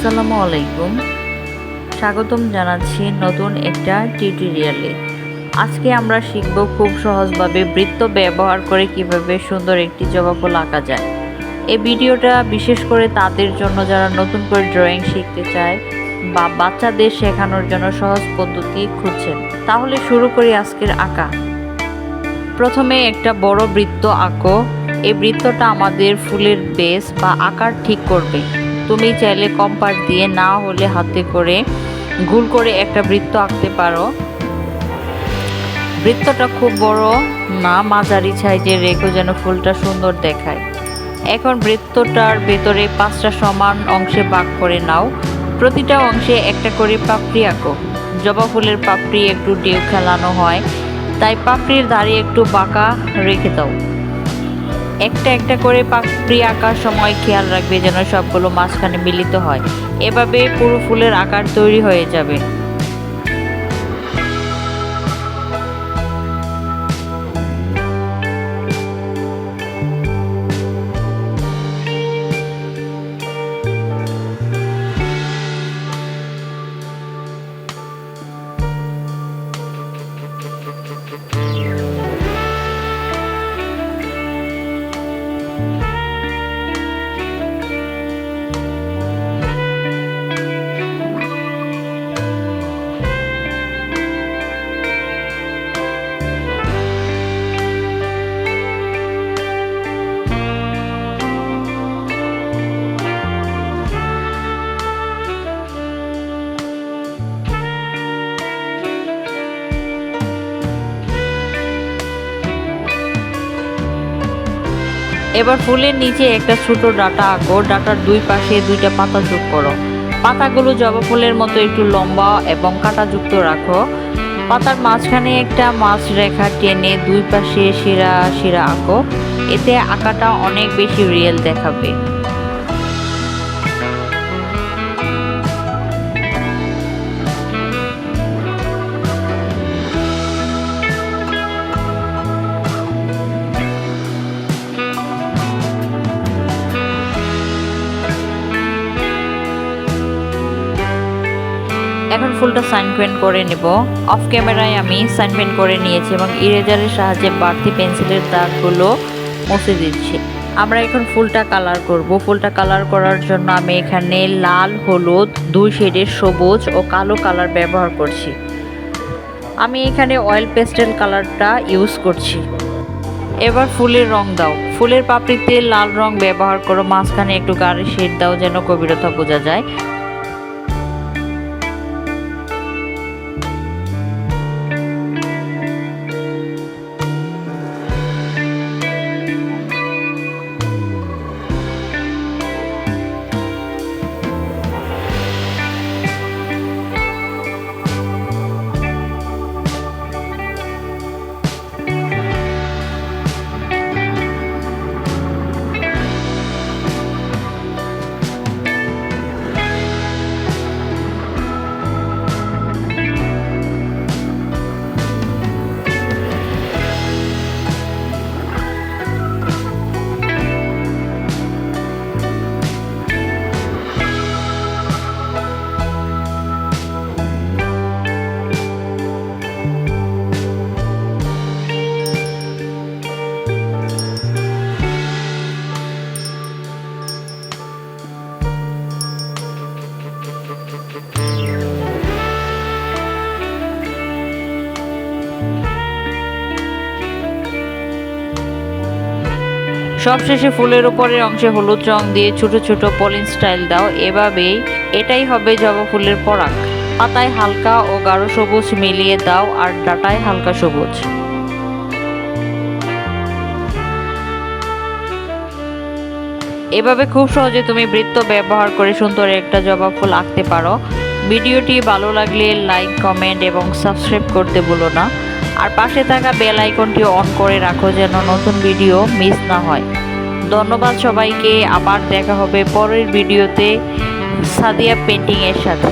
আসসালামু আলাইকুম, স্বাগতম জানাচ্ছি নতুন একটা টিউটোরিয়ালে। আজকে আমরা শিখব খুব সহজভাবে বৃত্ত ব্যবহার করে কিভাবে সুন্দর একটি জবা ফুল আঁকা যায়। এই ভিডিওটা বিশেষ করে তাদের জন্য যারা নতুন করে ড্রয়িং শিখতে চায় বা বাচ্চাদের শেখানোর জন্য সহজ পদ্ধতি খুঁজছেন। তাহলে শুরু করি আজকের আঁকা। প্রথমে একটা বড় বৃত্ত আঁকো। এই বৃত্তটা আমাদের ফুলের বেস বা আকার ঠিক করবে। তুমি চাইলে কম্পাস দিয়ে না হলে হাতে করে গোল করে একটা বৃত্ত আঁকতে পারো। বৃত্তটা খুব বড় না, মাঝারি সাইজের রেখো যেন ফুলটা সুন্দর দেখায়। এখন বৃত্তটার ভেতরে 5টা সমান অংশে ভাগ করে নাও। প্রতিটা অংশে একটা করে পাপড়ি আঁকো। জবা ফুলের পাপড়ি একটু ঢেউ খেলানো হয়, তাই পাপড়ির ধারে একটু বাঁকা রেখে দাও। একটা একটা করে পাপড়ি আঁকার সময় খেয়াল রাখবে যেন সবগুলো মাঝখানে মিলিত হয়। এভাবে পুরো ফুলের আকার তৈরি হয়ে যাবে। এবার ফুলের নিচে একটা ছোট ডাঁটা আঁকো। ডাঁটার দুই পাশে 2টা পাতা যোগ করো। পাতাগুলো জবা ফুলের মতো একটু লম্বা এবং কাঁটাযুক্ত রাখো। পাতার মাঝখানে একটা মাছ রেখা টেনে দুই পাশে শিরা শিরা আঁকো। এতে আঁকাটা অনেক বেশি রিয়েল দেখাবে। এখন ফুলটা সাইন পেন্ট করে নেব। অফ ক্যামেরায় আমি সাইন পেন্ট করে নিয়েছি এবং ইরেজারের সাহায্যে বাড়তি পেন্সিলের দাগগুলো মুছে দিচ্ছি। আমরা এখন ফুলটা কালার করব। ফুলটা কালার করার জন্য আমি এখানে লাল, হলুদ, 2 শেডের সবুজ ও কালো কালার ব্যবহার করছি। আমি এখানে অয়েল পেস্টেল কালারটা ইউজ করছি। এবার ফুলের রং দাও। ফুলের পাপড়িতে লাল রং ব্যবহার করো। মাঝখানে একটু গাঢ় শেড দাও যেন গভীরতা বোঝা যায়। সবশেষে ফুলের উপরের অংশে হলুদ রং দিয়ে ছোট ছোট পলিন স্টাইল দাও। এভাবেই এটাই হবে জবা ফুলের পরাগ। পাতায় হালকা ও গাঢ় সবুজ মিলিয়ে দাও আর ডাঁটায় হালকা সবুজ। এভাবে খুব সহজে তুমি বৃত্ত ব্যবহার করে সুন্দর একটা জবা ফুল আঁকতে পারো। ভিডিওটি ভালো লাগলে লাইক, কমেন্ট এবং সাবস্ক্রাইব করতে ভুলো না। আর পাশে থাকা বেল আইকনটি অন করে রাখো যেন নতুন ভিডিও মিস না হয়। ধন্যবাদ সবাইকে। আবার দেখা হবে পরের ভিডিওতে সাদিয়া পেন্টিং এর সাথে।